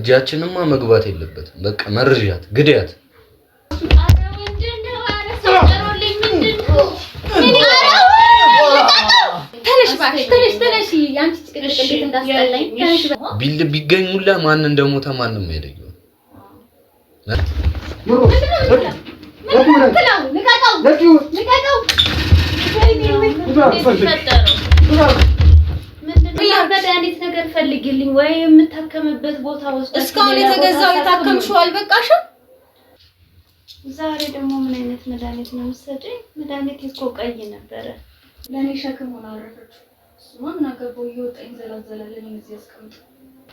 እጃችንማ መግባት የለበትም በቃ መርዣት ግዳያት አረ ወንድነው አረ ሰጠሮልኝ ምንድነው ተነሽ ባክሽ ተነሽ ያንቺ ጭቅጭቅ እንዴት እንዳስጠላኝ ተነሽ ቢል ቢገኙላ ማን እንደሞተ ማንንም አይደለም መድኃኒት ነገር ፈልጊልኝ ወይ የምታከምበት ቦታ ወስደሽ እስካሁን የተገዛው የታከምሽው አልበቃሽም ዛሬ ደግሞ ምን አይነት መድኃኒት ነው የምትሰጪኝ መድኃኒት እኮ ቀይ ነበረ ለኔ ሸክም ሆነ አረፈች ማን አገባው ይወጣኝ ዘላዘላለን እዚህ ያስቀምጥ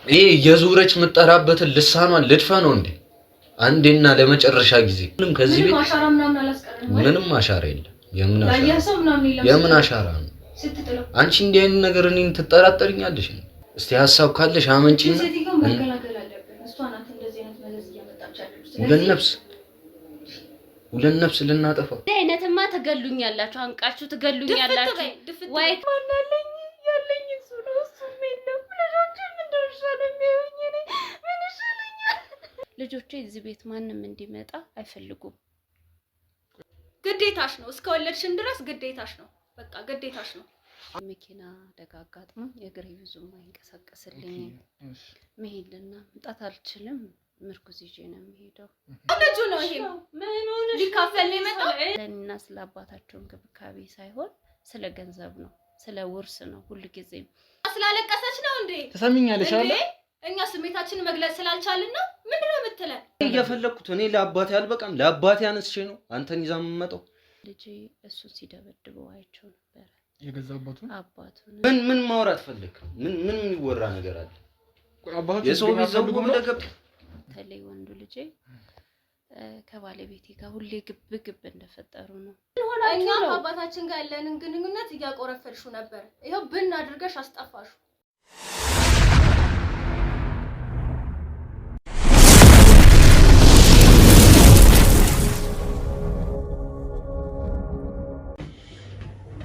ይሄ የዙረች መጠራበትን ልሳኗን ልድፋ ነው እንዴ አንዴና ለመጨረሻ ጊዜ ምንም ከዚህ ቤት ማሻራ ምናምን አላስቀረም ምንም ማሻራ የለም የምን አሻራ ነው ስትጥለው አንቺ እንዲህ አይነት ነገር እኔን ትጠራጠሪኛለሽ እስቲ ሐሳብ ካለሽ አመንጪና ሴትዮ መገላገል አለብን እሷ ናት እንደዚህ አይነት መለዝ እያመጣች ያለች ሁለት ነፍስ ልናጠፋ አይነትማ ተገሉኛላችሁ አንቃችሁ ተገሉኛላችሁ ወይ ማናለኝ ያለኝ እሱ ነው እሱ ነው ልጆችን እንደርሻለ የሚያዩኝ እኔ ምን ይሻለኛል ልጆቼ እዚህ ቤት ማንንም እንዲመጣ አይፈልጉም ግዴታሽ ነው እስከወለድሽን ድረስ ግዴታሽ ነው በቃ ግዴታሽ ነው መኪና ደጋጋጥሙ የግሬ ብዙም አይንቀሳቀስልኝ መሄድና መጣት አልችልም ምርኩዝ ይዤ ነው የሚሄደው ልጁ ነው ይሄ ምን ሆነ ሊካፈል የመጣው ለእና ስለ አባታቸው እንክብካቤ ሳይሆን ስለ ገንዘብ ነው ስለ ውርስ ነው ሁሉ ጊዜ ስላለቀሰች ነው እንዴ ተሰሚኛለሽ አይደል እኛ ስሜታችንን መግለጽ ስላልቻልን ነው ምንድነው የምትለን እየፈለኩት እኔ ለአባቴ አልበቃም ለአባቴ አንስቼ ነው አንተን ይዛ መመጣው ልጅ እሱ ሲደበድበው አይቸው ነበር የገዛባቱ ምን ማውራት ፈልክ ምን የሚወራ ነገር አለ አባቱ የሰው ቢዘጉም ለገብ ተለይ ወንዱ ልጅ ከባለቤቴ ጋር ሁሌ ግብ እንደፈጠሩ ነው እኛ አባታችን ጋር ያለንን ግንኙነት እያቆረፈልሹ ነበር ይሄው ብን አድርገሽ አስጠፋሹ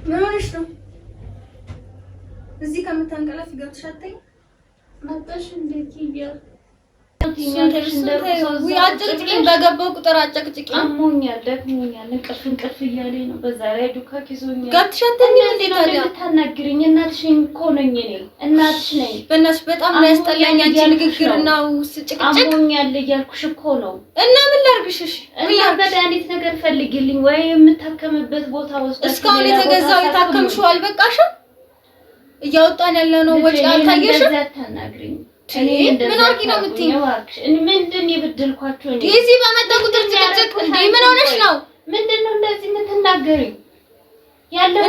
ምንሽ ነው እዚህ ከምታንቀላፍ ገብተሽ አትተኝ መጣሽ እንዴት ይያል አጨቅጭቂኝ በገባው ቁጥር አጨቅጭቂኝ አሞኛል ደክሞኛል እንቅልፍ እያለኝ ነው በዛ ላይ ዱካ ኪዞኛል ገብተሽ አትተኝ እንዴ ታዲያ ታናግሪኝ እናትሽ እኮ ነኝ እኔ እናትሽ ነኝ በእናትሽ በጣም ያስጠላኝ አንቺ ንግግርና ጭቅጭቅ አሞኛል እያልኩሽ እኮ ነው እና ምን ላርግሽ እና መድኃኒት ነገር ፈልጊልኝ ወይ የምታከምበት ቦታ ወስደሽ እስካሁን የተገዛው የታከምሽው አልበቃሽም እያወጣን ያለነው ወጪ አልታየሽም ታናግሪኝ ምን አርጊ ነው የምትይኝ እኔ ምንድን ይብድልኳችሁ እኔ እዚህ በመጣ ቁጥር ጭቅጭቅ እንዴ ምን ሆነሽ ነው ምንድነው እንደዚህ የምትናገሪኝ ያለው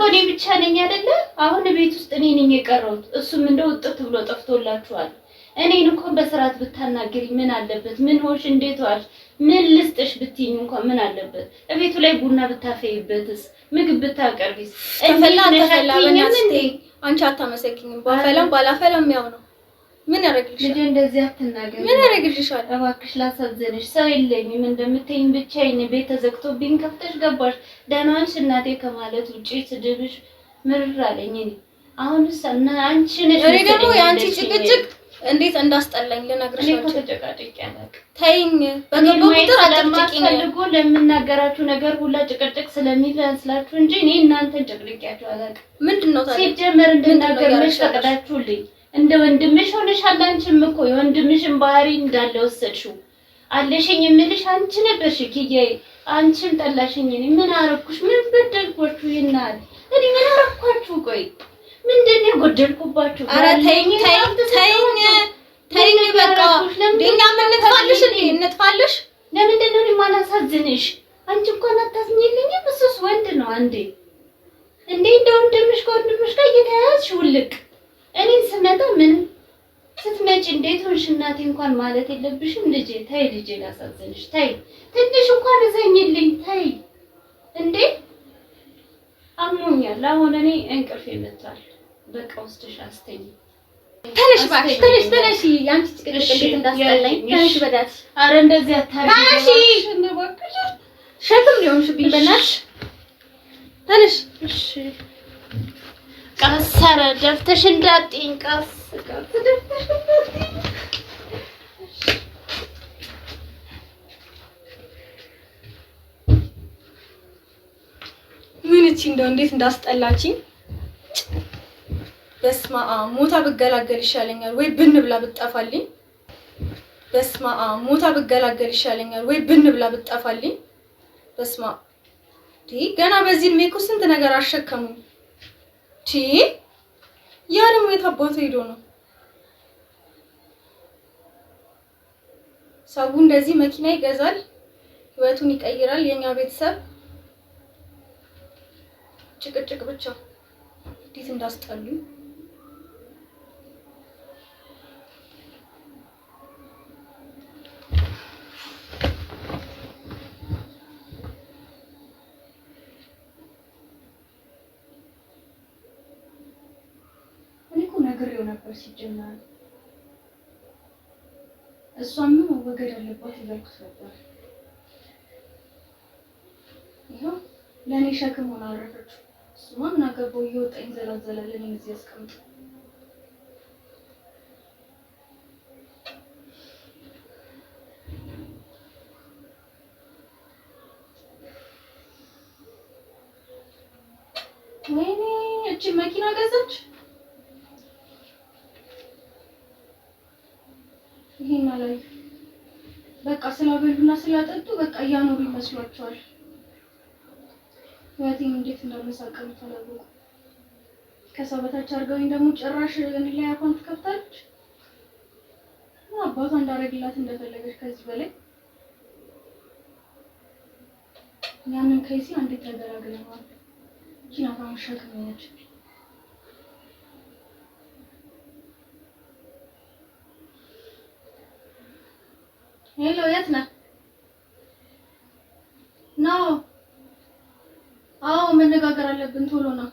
እኔ ብቻ ነኝ አይደለ አሁን ቤት ውስጥ እኔ ነኝ የቀረሁት እሱም እንደው ጥጥ ብሎ ጠፍቶላችኋል እኔን እንኳን በስርዓት ብታናግሪኝ ምን አለበት ምን ሆሽ እንዴት ዋልሽ ምን ልስጥሽ ብትይኝ እንኳን ምን አለበት እቤቱ ላይ ቡና ብታፈይበትስ ምግብ ብታቀርቢስ ተፈላ አንቺ አታመሰግኝም ባፈላም ባላፈላም ያው ነው ምን ያረግልሽ ልጅ እንደዚህ አትናገሪ ምን ያረግልሻል እባክሽ ላሳዘንሽ ሰው የለኝም እንደምትይኝ ብቻዬን ቤት ተዘግቶብኝ ከፍተሽ ገባሽ ዳናንሽ እናቴ ከማለት ውጪ ስድብሽ ምርር አለኝ እኔ አሁንስ እና አንቺ ነሽ እኔ ደግሞ ያንቺ ጭቅጭቅ እንዴት እንዳስጠላኝ ልነግርሽ ነው ተጨቃጭቅ ያለቅ ተይኝ በገባው ቁጥር አጨቅጭቂኝ ፈልጎ ለምናገራችሁ ነገር ሁላ ጭቅጭቅ ስለሚመስላችሁ እንጂ እኔ እናንተን ጭቅጭቂያችሁ አላውቅም ምንድነው ታዲያ ሲጀመር እንድናገር መች ፈቅዳችሁልኝ እንደ ወንድምሽ ሆነሻል አንቺም እኮ የወንድምሽን ባህሪ እንዳለ ወሰድሽው አለሽኝ የምልሽ አንቺ ነበርሽ ኪያዬ አንቺም ጠላሽኝ እኔ ምን አረኩሽ ምን በደልኳችሁ ይናል እኔ ምን አረኳችሁ ቆይ ምንድነው ጎደልኩባችሁ አረ ተይኝ በቃ ደኛ ምን እንጥፋልሽ እንጥፋልሽ ለምንድነው የማላሳዝንሽ አንቺ እንኳን አታዝኝልኝም እሱስ ወንድ ነው አንዴ እንዴ እንደ ወንድምሽ ጋር እየተያያዝሽ ውልቅ እኔ ስመጣ ምን ስትመጪ እንዴት ሆንሽ እናቴ እንኳን ማለት የለብሽም ልጄ ታይ ልጄ ላሳዝንሽ ታይ ትንሽ እንኳን እዘኝልኝ ታይ እንዴ አሞኛል አሁን እኔ እንቅልፍ ይመጣል በቃ ውስጥሽ አስተኝ ተነሽ ባክሽ ተነሽ ያንቺ ጭቅጭቅ እንዴት እንዳስጠላኝ ተነሽ በዳት አረ እንደዚህ አታርጊ ተነሽ ሸክም ሊሆንሽብኝ በእናትሽ ተነሽ እሺ ቀሰረ ደፍተሽ እንዳጥኝ ቀስ ደፍተሽ እቺ እንደው እንዴት እንዳስጠላችኝ በስመ አብ ሞታ ብገላገል ይሻለኛል ወይ ብን ብላ ብትጠፋልኝ በስመ አብ ሞታ ብገላገል ይሻለኛል ወይ ብን ብላ ብትጠፋልኝ በስመ አብ ገና በዚህ እድሜ እኮ ስንት ነገር አሸከሙኝ ያ ደግሞ የት አባቱ ሄዶ ነው ሰው እንደዚህ መኪና ይገዛል ህይወቱን ይቀይራል የኛ ቤተሰብ ጭቅጭቅ ብቻ እንዴት እንዳስጠሉኝ ነግሬው ነበር ሲጀመር እሷም መወገድ አለባት ይላልኩት ነበር ይሄው ለኔ ሸክም ሆና አረፈች እሱማ ምን አገባው እየወጣኝ ዘላዘላል እኔን እዚህ ያስቀምጥ ወይኔ እቺ መኪና ገዛች ይሄና ላይ በቃ ስላበሉና ስላጠጡ በቃ ያኖሩ ይመስሏቸዋል ወይኔ እንዴት እንደመሳቀሉ ተላልኩ ከሰበታች አርጋውኝ ደግሞ ጭራሽ እኔ ላይ አካውንት ከፍታለች አባቷ እንዳረግላት እንደፈለገች ከዚህ በላይ ያንን ከይሲ አንዴ ተገላግለናል ኪና ታምሻከም ነች ሄሎ የት ነህ ነው አዎ መነጋገር አለብን ቶሎ ነው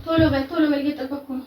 ቶሎ በል እየጠበቅኩ ነው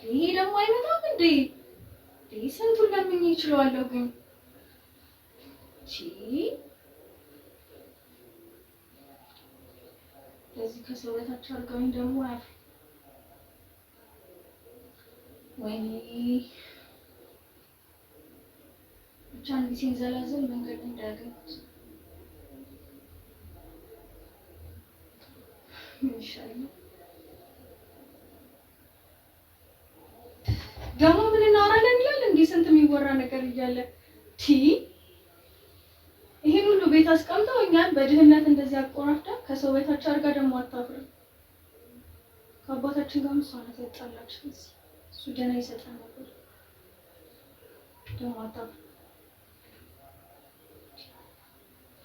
ይሄ ደግሞ አይመጣም እንዴ ስንቱን ለምን ይችላልው ግን ለዚህ ከሰውታች አርጋውኝ ደግሞ አፍ ወይኔ ብቻ እንዲህ ዘላዘል መንገድ እንዳያገኙት ኢንሻአላህ ደግሞ ምን እናወራለን ይላል እንዴ ስንት የሚወራ ነገር እያለ ይሄን ሁሉ ቤት አስቀምጠው እኛን በድህነት እንደዚህ አቆራፍዳ ከሰው ቤታች አርጋ ደግሞ አታፍር ከአባታችን ጋር መስዋዕት ያጣላች እሱ ደና ይሰጣል ነበር ደግሞ አታፍር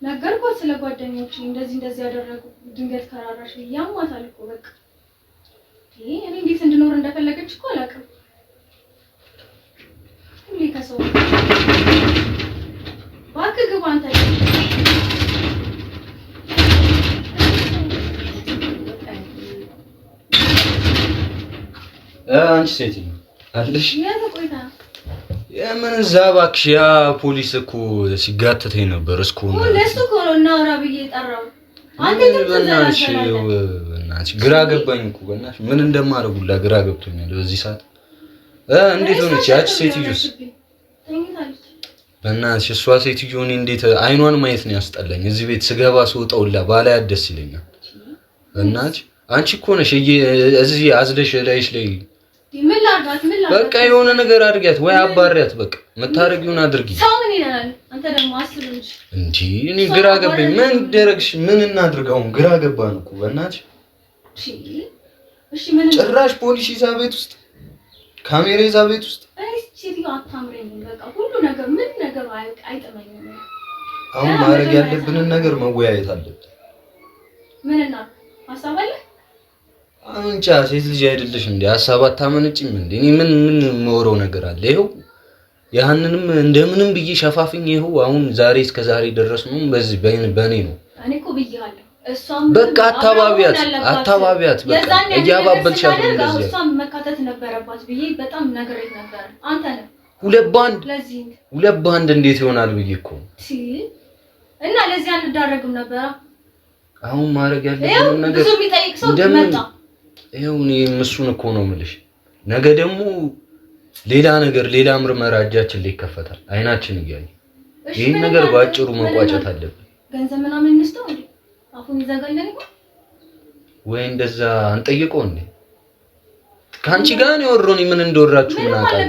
ነገርኳት ስለ ጓደኞቼ እንደዚህ ያደረጉ ድንገት ከራራሽ ያሟታል እኮ በቃ እኔ እንዴት እንድኖር እንደፈለገች እኮ አላውቅም ሁሌ ከሰው ባክ ግባ አንተ አንቺ ሴት አለሽ ያቆይታ የምን ዛባክሽ ያ ፖሊስ እኮ ሲጋተተኝ ነበር እስኮ ለሱ እኮ ነው እናውራ ብዬ ጠራው አንተ በእናትሽ ግራ ገባኝ እኮ በእናትሽ ምን እንደማደርጉላ ግራ ገብቶኛል በዚህ ሰዓት እንዴት ሆነች ያቺ ሴትዮስ በእናትሽ እሷ ሴትዮ እኔ እንዴት አይኗን ማየት ነው ያስጠላኝ እዚህ ቤት ስገባ ስወጣውላ ባላይ ደስ ይለኛል በእናትሽ አንቺ እኮ ነሽ እዚህ አዝለሽ ላይሽ ላይ በቃ የሆነ ነገር አድርጊያት ወይ አባሪያት በቃ መታረጊውን አድርጊ ሰው ምን ይላል አንተ ደግሞ አስብ እንጂ እኔ ግራ ገባኝ ምን ደረግሽ ምን እናድርጋው ግራ ገባን እኮ በእናትሽ እሺ ምን ጭራሽ ፖሊስ ይዛ ቤት ውስጥ ካሜራ ይዛ ቤት ውስጥ እሺ ዲዮ አታምረኝ በቃ ሁሉ ነገር ምን ነገር አይጠመኝም አሁን ማድረግ ያለብንን ነገር መወያየት አለብን ምንና ሐሳብ አለ አንቺ ሴት ልጅ አይደለሽ እንዴ ሐሳብ አታመነጭም እንዴ እኔ ምን ሞረው ነገር አለ ይሄው ያንንም እንደምንም ብዬ ሸፋፍኝ ይኸው አሁን ዛሬ እስከ ዛሬ ድረስ ነው በዚህ በእኔ ነው እኔ እኮ ብዬሃለሁ እሷም በቃ አታባቢያት በቃ እያባበልሻት እንደዚህ እሷም መካተት ነበረባት ብዬ በጣም ነገረኝ ነበር አንተ ነህ ሁለት ባንድ እንዴት ይሆናል ብዬ እኮ እና ለዚህ አንዳረግም ነበር አሁን ማድረግ ያለብን ነገር ብዙ የሚጠይቅ ሰው መጣ ይሄው እኔ እሱን እኮ ነው የምልሽ ነገ ደግሞ ሌላ ምርመራ እጃችን ላይ ይከፈታል አይናችን እያየ ይሄን ነገር ባጭሩ መቋጨት አለብን ገንዘብ ምናምን እንስተው እንዴ አፉን ይዘጋለን ወይ እንደዛ አንጠይቀው እንዴ ካንቺ ጋር ነው ወሮኒ ምን እንደወራችሁ ምን አቃል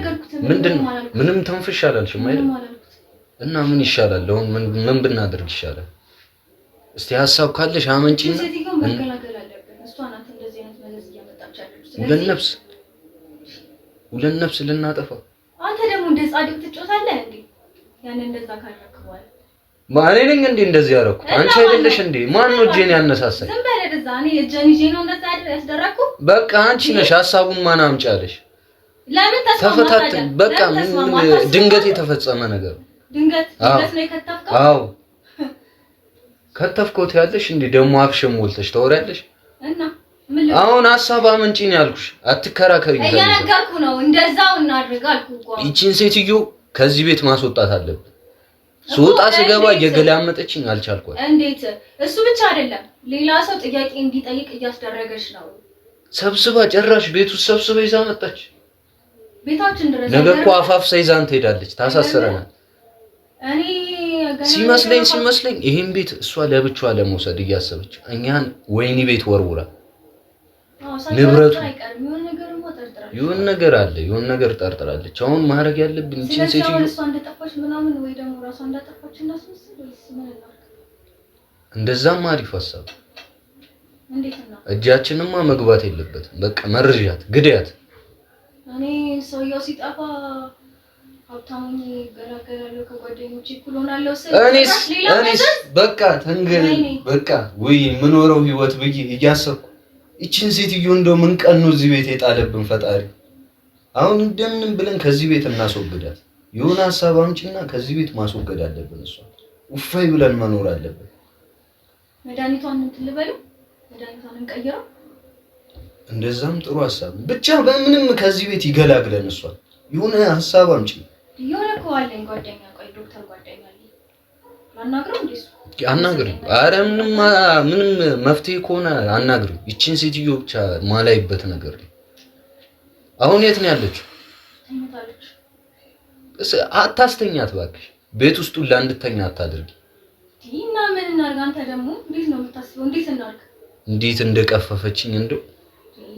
ምንም ተንፍሽ አላልሽም አይደል እና ምን ይሻላል አሁን ምን ብናደርግ ይሻላል እስቲ ሐሳብ ካለሽ አመንጪና መገላገል አለብን እሷ ናት እንደዚህ አይነት መለስ እያመጣች ያለች ሁለት ነፍስ ልናጠፋ አንተ ደግሞ እንደ ጻድቅ ትጮታለህ እንዴ ያን እንደዛ ካረከዋል ማን ነኝ እንዴ እንደዚህ ያረኩት አንቺ አይደለሽ እንዴ ማን ነው ጄን ያነሳሳኝ ዝም በለ ደዛ እኔ እጄን ይዤ ነው እንደዛ ያስደረኩ በቃ አንቺ ነሽ ሐሳቡን ማን አምጫለሽ ለምን ተስማማታ በቃ ድንገት የተፈጸመ ነገር ድንገት ነው የከተፍከው አዎ ከተፍከው ያለሽ እንዴ ደሞ አፍሽም ሞልተሽ ታወሪያለሽ እና ምን አሁን ሐሳብ አመንጪ ነው ያልኩሽ አትከራከሪ እያነገርኩ ነው እንደዛው እናድርግ አልኩ እኮ ይቺን ሴትዮ ከዚህ ቤት ማስወጣት አለብን ሶጣ ስገባ የገላመጠችኝ አልቻልኳት እንዴት እሱ ብቻ አይደለም ሌላ ሰው ጥያቄ እንዲጠይቅ እያስደረገች ነው ሰብስባ ጨራሽ ቤቱ ሰብስባ ይዛ መጣች ቤታችን ድረስ ነገ እኮ አፋፍ ሳይዛን ትሄዳለች ታሳስረናል እኔ ሲመስለኝ ይሄን ቤት እሷ ለብቻዋ ለመውሰድ እያሰበች እኛን ወይኒ ቤት ወርውራ ንብረቱ ይሁን ነገር አለ ይሁን ነገር ጠርጥራለች አሁን ማድረግ ያለብን እቺን ሴትዮ እሷ እንደጠፋች ምናምን ወይ ደግሞ ራሷ እንደጠፋች እናስመስል ወይስ ምን ነው እንደዛም አሪፍ ሐሳብ እንዴት ነው እጃችንማ መግባት የለበትም በቃ መርዣት ግዳያት እኔ ሰውየው ሲጠፋ ሀብታሙኝ ገላገላለሁ ከጓደኞቼ እኩል ሆናለሁ እኔስ በቃ ተንገር በቃ ወይ ምኖረው ህይወት ብዬ እያሰብኩ እቺን ሴትዮ እንደው ምን ቀን ነው እዚህ ቤት የጣለብን ፈጣሪ አሁን እንደምን ብለን ከዚህ ቤት እናስወግዳት የሆነ ሐሳብ አምጪና ከዚህ ቤት ማስወገድ አለብን እሷ ውፋይ ብለን መኖር አለብን መድኃኒቷን እንትልበለው መድኃኒቷን እንቀይረው እንደዛም ጥሩ ሐሳብ ብቻ በምንም ከዚህ ቤት ይገላግለን እሷ የሆነ ሐሳብ አምጪ የሆነ ጓደኛ ቆይ ዶክተር ጓደኛ ማናግረው እንዴ አናግረው አረ ምንም መፍትሄ ከሆነ አናግረው ይቺን ሴትዮ ብቻ ማላይበት ነገር አሁን የት ነው ያለችው አታስተኛት እባክሽ ቤት ውስጥ ሁላ እንድተኛ አታድርጊ ዲና ምን እናርጋ አንተ ደግሞ እንዴት ነው የምታስበው እንዴት እንደቀፈፈችኝ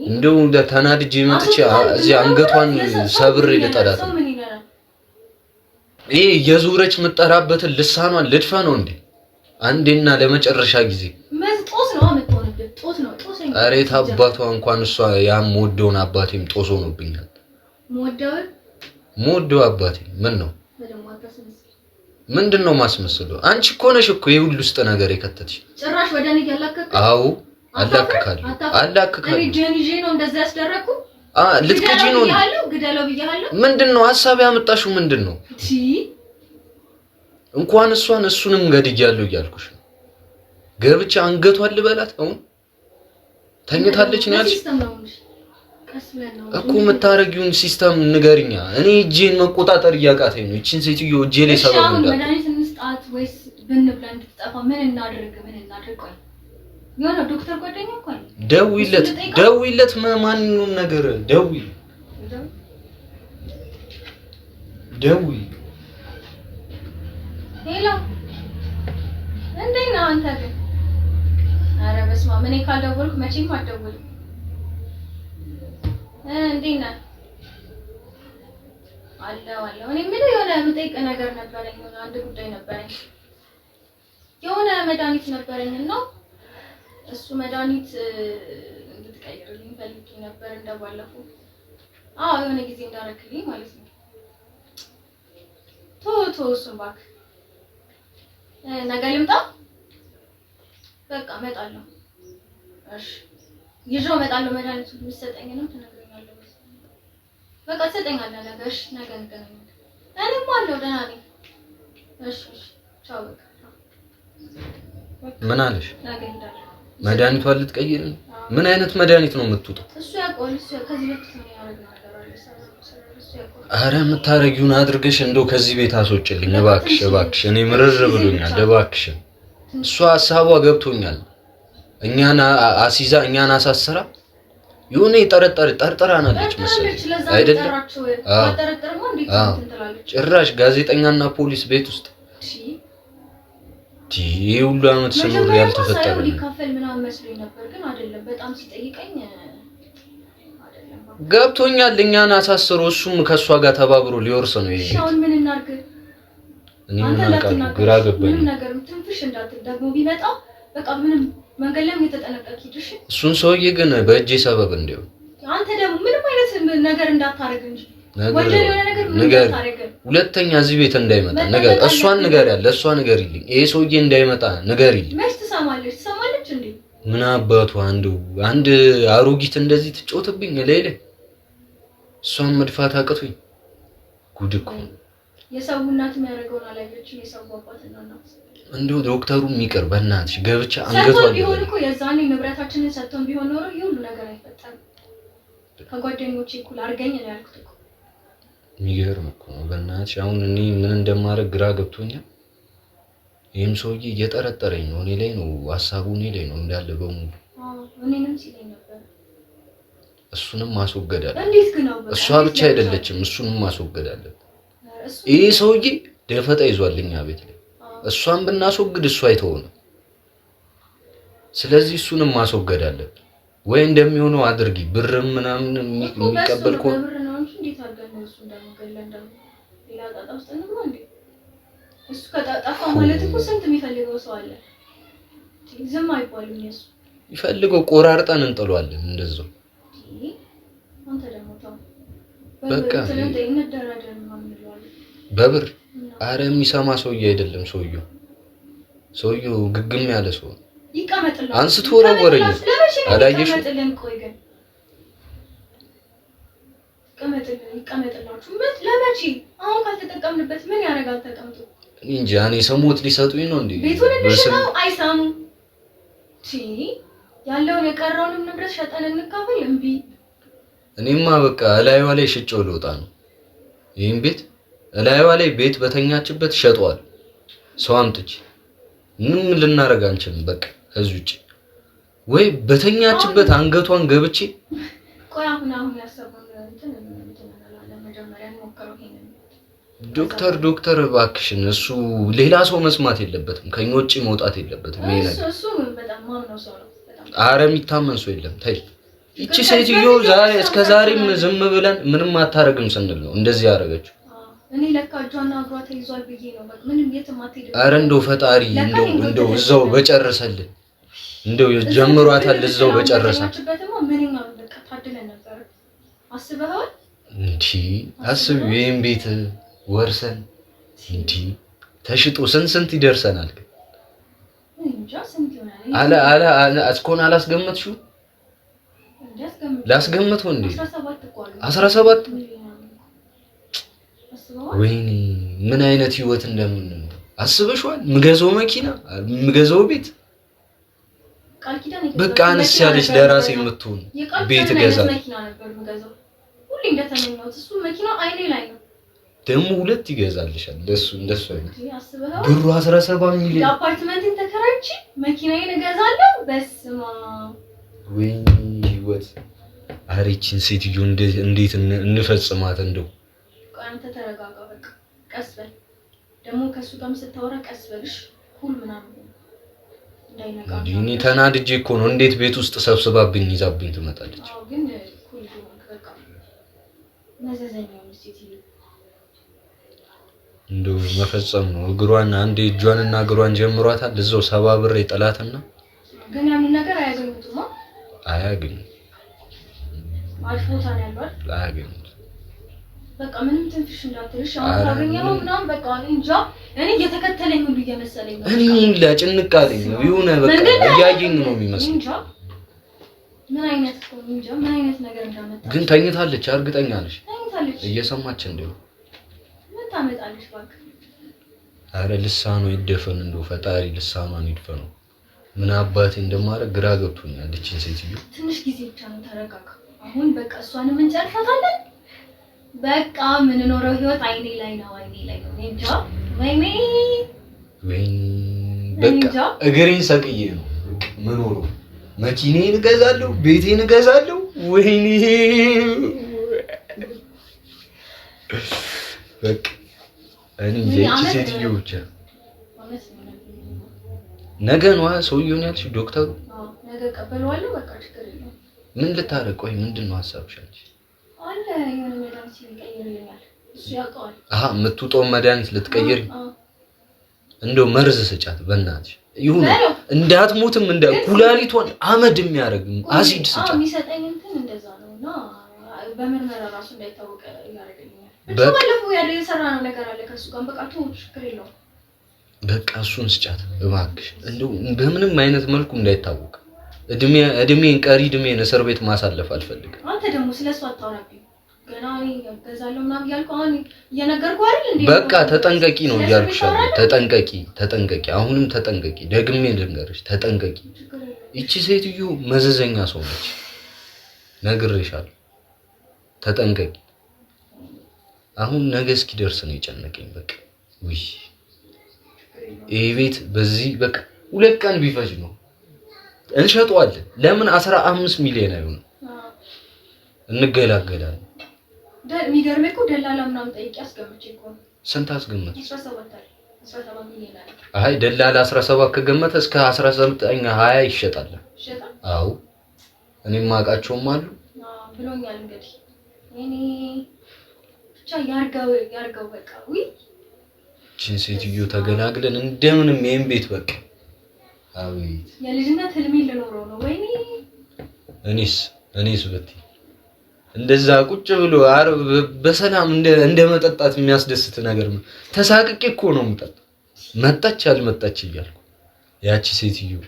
እንደው ተናድጄ መጥቼ እዚህ አንገቷን ሰብሬ ልጠላት ይሄ የዙረች መጠራበትን ልሳኗን ልድፋ ነው እንዴ አንዴና ለመጨረሻ ጊዜ ጦስ ነው አመጣውንበት ጦስ አሬ ታባቷ እንኳን እሷ ያም ወደውን አባቴም ጦስ ሆኖብኛል ሞደው አባቴ ምን ነው ምንድነው ማስመስለው አንቺ እኮ ነሽ እኮ ይሁሉ ውስጥ ነገር የከተትሽ ጭራሽ ወደኔ ያላከከ አዎ አላከካለሁ እኔ ጄኒጄ ነው እንደዛ ያስደረኩ ልትከጂ ነው ግደለው ብያለሁ ምንድነው ሐሳብ ያመጣሽው ምንድነው እንኳን እሱንም ገድያለሁ እያልኩሽ ገብቻ አንገቷን ልበላት አሁን ተኝታለች ነው ያልሽ እኮ መታረጊውን ሲስተም ንገሪኛ እኔ እጄን መቆጣጠር ያቃተኝ ነው እቺን ሴትዮ እጄ ላይ ሰበብ እንዳለ መድኃኒት እንስጣት ወይስ ብንብላ እንድትጠፋ ምን እናድርግ የሆነ ዶክተር ጓደኛ እንኳን ደውይለት ማንኛውም ነገር ደውይ ሄሎ እንዴት ነህ አንተ ግን ኧረ በስመ አብ እኔ ካልደወልኩ መቼም አትደውልም እንዴት ነህ አለሁ እኔ ምን የሆነ የምጠይቅህ ነገር ነበረኝ አንድ ጉዳይ ነበረኝ የሆነ መድኃኒት ነበረኝና እሱ መድኃኒት እንድትቀይርልኝ ፈልጌ ነበር እንደባለፈው የሆነ ጊዜ እንዳረክልኝ ማለት ነው ቶ እሱን እባክህ ነገ ልምጣ በቃ እመጣለሁ እሺ ይዤው እመጣለሁ መድኃኒቱን የምትሰጠኝንም ትነግረኛለህ በቃ ትሰጠኛለህ ነገ እሺ ነገ እንገናኛለን እኔም አለው ደህና ነኝ። እሺ ቻው በቃ ምን አለሽ? ናገኝዳል መድኃኒቷን ልትቀይር ነው? ምን አይነት መድኃኒት ነው የምትውጠው? እሱ ያውቀዋል። እሱ ከዚህ በፊት ነው ያደረገው ነገር አለ። እሱ ያውቀዋል። አረ የምታረጊውን አድርገሽ እንደው ከዚህ ቤት አስወጭልኝ እባክሽ እባክሽ። እኔ ምርር ብሎኛል እባክሽ። እሷ ሐሳቧ ገብቶኛል። እኛን አሲዛ እኛን አሳስራ የሆነ ጠርጥራናለች መሰለኝ አይደለም? ጭራሽ ጋዜጠኛና ፖሊስ ቤት ውስጥ ይሄ ሁሉ አመት ስኖር ያልተፈጠረ ነው። ሊካፈል ምናምን መስሎኝ ነበር ግን አይደለም። በጣም ሲጠይቀኝ አይደለም ገብቶኛል። እኛን አሳስሮ እሱም ከሷ ጋር ተባብሮ ሊወርስ ነው ይሄ። ሻውን ምን እናርግ? እኔ ምን አውቃለሁ፣ ግራ ገባኝ። ምንም ነገር ትንፍሽ እንዳትል ደግሞ ቢመጣ በቃ ምንም መንገድ ላይ የተጠነቀቂ ድርሽ። እሱን ሰውዬ ግን በእጄ ሰበብ እንደው አንተ ደግሞ ምንም አይነት ነገር እንዳታረግ እንጂ ወንጀል የሆነ ነገር ምን እንዳታረግ። ሁለተኛ እዚህ ቤት እንዳይመጣ ነገር እሷን ነገር ያለ እሷ ነገር ይልኝ። ይሄ ሰውዬ እንዳይመጣ ነገር ይልኝ። መች ትሰማለች እንዴ? ምን አባቱ አንድ አሮጊት እንደዚህ ትጮትብኝ ለይለ እሷን መድፋት አቅቶኝ ጉድ እኮ የሰው እናት የሚያደርገውን አላየችም። የሰው አባትና እናት እንደው ዶክተሩም ይቅር በእናትሽ ገብቻ አንገቷን ቢሆን እኮ የዛኔ ንብረታችንን ሰጥቶን ቢሆን ኖሮ ይሄ ሁሉ ነገር አይፈጠርም። ከጓደኞቼ እኩል አድርገኝ ነው ያልኩት እኮ። የሚገርም እኮ ነው በእናትሽ። አሁን እኔ ምን እንደማደርግ ግራ ገብቶኛል። ይሄም ሰውዬ እየጠረጠረኝ ነው። እኔ ላይ ነው ሐሳቡ፣ እኔ ላይ ነው እንዳለ በሙሉ። እኔንም ሲለኝ ነበር። እሱንም ማስወገድ አለ። እንዴት ግን ነው? እሷ ብቻ አይደለችም፣ እሱንም ማስወገድ አለ። ይሄ ሰውዬ ደፈጣ ይዟልኛ ቤት ላይ። እሷን ብናስወግድ እሱ አይተውንም። ስለዚህ እሱንም ማስወገድ አለ። ወይ እንደሚሆነው አድርጊ። ብርም ምናምን የሚቀበል እኮ ብር ነው እንጂ እንዴት አድርገን ነው እሱ እንደምገለንደው ሌላ ጣጣ ውስጥ ነው እንዴ? እሱ ከጣጣፋ ማለት እኮ ስንት የሚፈልገው ሰው አለ። ዝም አይባልም። እሱ ይፈልገው ቆራርጠን እንጥሏለን እንደዛው። አንተ ደግሞ ታው በቃ እንደራደር ምናምን እንለዋለን በብር። አረ የሚሰማ ሰውዬ አይደለም ሰውዬው ግግም ያለ ሰው ነው። ይቀመጥልኝ አንስቶ ወረወረኝ። አላየሽ? ቆይ ግን ይቀመጥላችሁ ለመቼ? አሁን ካልተጠቀምንበት ምን ያደርጋል ተቀምጦ? እንጂ እኔ ሰሞት ሊሰጡኝ ነው እንዴ? ቤቱን እንሽጠው አይሳሙ ያለውን የቀረውንም ንብረት ሸጠን እንካፈል። እምቢ። እኔማ በቃ እላይዋ ላይ ሽጬው ልወጣ ነው። ይሄን ቤት እላይዋ ላይ ቤት በተኛችበት ሸጧል። ሰው አምጥቼ ምንም ልናረጋ አንችልም። በቃ ከዚህ ውጪ ወይ በተኛችበት አንገቷን ገብቼ ቆይ አሁን ያሰበው እንትን መጀመሪያ ሞከረው። ይሄንን ዶክተር እባክሽን፣ እሱ ሌላ ሰው መስማት የለበትም፣ ከኛ ውጪ መውጣት የለበትም። ይሄ ነገር እሱ በጣም ማምነው ሰው ነው። አረ የሚታመን ሰው የለም። ተይ እቺ ሴትዮ እስከ ዛሬም ዝም ብለን ምንም አታረግም ስንል ነው እንደዚህ ያደረገችው። እኔ ለካ እጇና እግሯ ተይዟል ብዬ ነው በቃ ምንም የትም አትሄድም። አረ እንደው ፈጣሪ እንደው እዛው በጨረሰልን፣ እንደው ጀምሯታል እዛው በጨረሰችበትማ ምንኛ በቃ ታድለን ነበር። አስበኸዋል እንዴ? አስብ ይሄን ቤት ወርሰን እንዴ ተሽጦ ስንት ይደርሰናል? እንጃ ስንት ይሆናል? አለ እስኮን አላስገመትሽው? ላስገመተው እንዴ 17 ወይኔ ምን አይነት ህይወት እንደምንኖር አስበሽዋል? ምገዘው መኪና ምገዘው ቤት በቃ አንስ ያለች ለራሴ የምትሆን ቤት ገዛል። መኪና ነበር ምገዘው ሁሌ እንደተመኘሁት። እሱ መኪና አይኔ ላይ ነው ደግሞ 2 ይገዛልሻል። እንደሱ አይነት ብሩ 17 ሚሊዮን አፓርትመንትን ተከራይቼ መኪናዬን እገዛለሁ። በስማ ወይኔ ህይወት። አሪችን ሴትዮ እንዴት እንፈጽማት እንደው። አንተ ተረጋጋ በቃ ቀስ በል። ደግሞ ከሱ ጋርም ስታወራ ቀስ በልሽ። ሁሉ ምናምን እንዳይነቃ እኔ ተናድጄ እኮ ነው። እንዴት ቤት ውስጥ ሰብስባብኝ ይዛብኝ ትመጣለች? አዎ ግን ኩል በቃ መዘዘኛው ሴትዮ እንደው መፈጸም ነው። እግሯን አንዴ እጇንና እግሯን ጀምሯታል። እዛው ሰባብሬ ጥላትና ግን ያንን ነገር አያገኙትማ። አያገኙ አልፎታን ያሏል አያገኙ። በቃ ምንም ትንፍሽ እንዳትልሽ። አሁን ታገኘው ምናምን በቃ እንጃ እኔ እየተከተለኝ ሁሉ እየመሰለኝ ነው። እኔ ሁላ ጭንቅ አለኝ ነው የሆነ በቃ እያየኝ ነው የሚመስለው። እንጃ ምን አይነት ነው እንጃ ምን አይነት ነገር እንዳመጣ። ግን ተኝታለች፣ እርግጠኛ ነሽ? ተኝታለች። እየሰማች እንደው ምን ምን ታመጣለሽ እባክህ? አረ ልሳኑ ይደፈን እንደው ፈጣሪ ልሳኗን ይድፈነው። ምን አባቴ እንደማረግ ግራ ገብቶኛል። እቺን ሴትዮ ትንሽ ጊዜ ብቻ ነው ተረጋጋ። አሁን በቃ እሷንም እንጨርሳታለን። በቃ ምን ኖረው ህይወት አይኔ ላይ ነው እንጃ። ወይኔ በቃ እግሬን ሰቅዬ ነው ምን ኖረው መኪኔን እገዛለሁ፣ ቤቴን እገዛለሁ። ወይኔ በቃ እኔ እቺ ሴትዮ ብቻ ነገ ነው ሰውየውን ያልሽው ዶክተሩ? ነገ ቀበለዋለሁ። በቃ ችግር የለውም። ምን ልታረቅ? ቆይ ምንድነው ሐሳብሽ አንቺ? አለ የሆነ መድኃኒት ይቀይርልኛል እሱ ያውቀዋል። የምትውጠው መድኃኒት ልትቀይር? እንደው መርዝ ስጫት በእናትሽ ይሁን እንዳትሞትም እንደ ኩላሊቷን አመድ የሚያደርግ አሲድ ስጫት። የሚሰጠኝ እንትን እንደዛ ነውና በምርመራ ራሱ እንዳይታወቅ ያደርግልኛል። ባለፈው ያለ የሰራነው ነገር አለ ከሱ ጋር በቃ ችግር የለውም። በቃ እሱን ስጫት እባክሽ። እንደው በምንም አይነት መልኩ እንዳይታወቅ እድሜን ቀሪ እድሜን እስር ቤት ማሳለፍ አልፈልግም። አንተ ደግሞ ስለሱ አታውራብኝ። ገና እኔ ገዛለሁ ምናምን እያልኩ አሁን እየነገርኩህ አይደል እንዴ? በቃ ተጠንቀቂ ነው እያልኩሽ አይደል? ተጠንቀቂ፣ አሁንም ተጠንቀቂ። ደግሜ ልንገርሽ ተጠንቀቂ። እቺ ሴትዮ መዘዘኛ ሰው ነች፣ ነግሬሻለሁ። ተጠንቀቂ። አሁን ነገ እስኪደርስ ነው የጨነቀኝ። በቃ ውይ ይሄ ቤት በዚህ በቃ 2 ቀን ቢፈጅ ነው እንሸጠዋለን። ለምን 15 ሚሊዮን አይሆንም? እንገላገላለን። የሚገርመኝ እኮ ደላላ ምናምን ጠይቄ አስገምቼ እኮ ነው። ስንት አስገመትሽ? 17 ሚሊዮን አለ። አይ ደላላ 17 ከገመተ እስከ 19 20 ይሸጣል። ይሸጣል? አዎ እኔም ማውቃቸውም አሉ ብሎኛል። እንግዲህ እኔ ብቻ ያርገው በቃ ውይ እቺን ሴትዮ ተገላግለን እንደምንም ይሄን ቤት በቃ አቤት የልጅነት ህልሜ ልኖረው ነው። ወይኔ እኔስ በቲ እንደዛ ቁጭ ብሎ በሰላም እንደ መጠጣት የሚያስደስት ነገር ነው። ተሳቅቄ እኮ ነው የምጠጣ። መጣች አልመጣች እያልኩ ያቺ ሴትዮ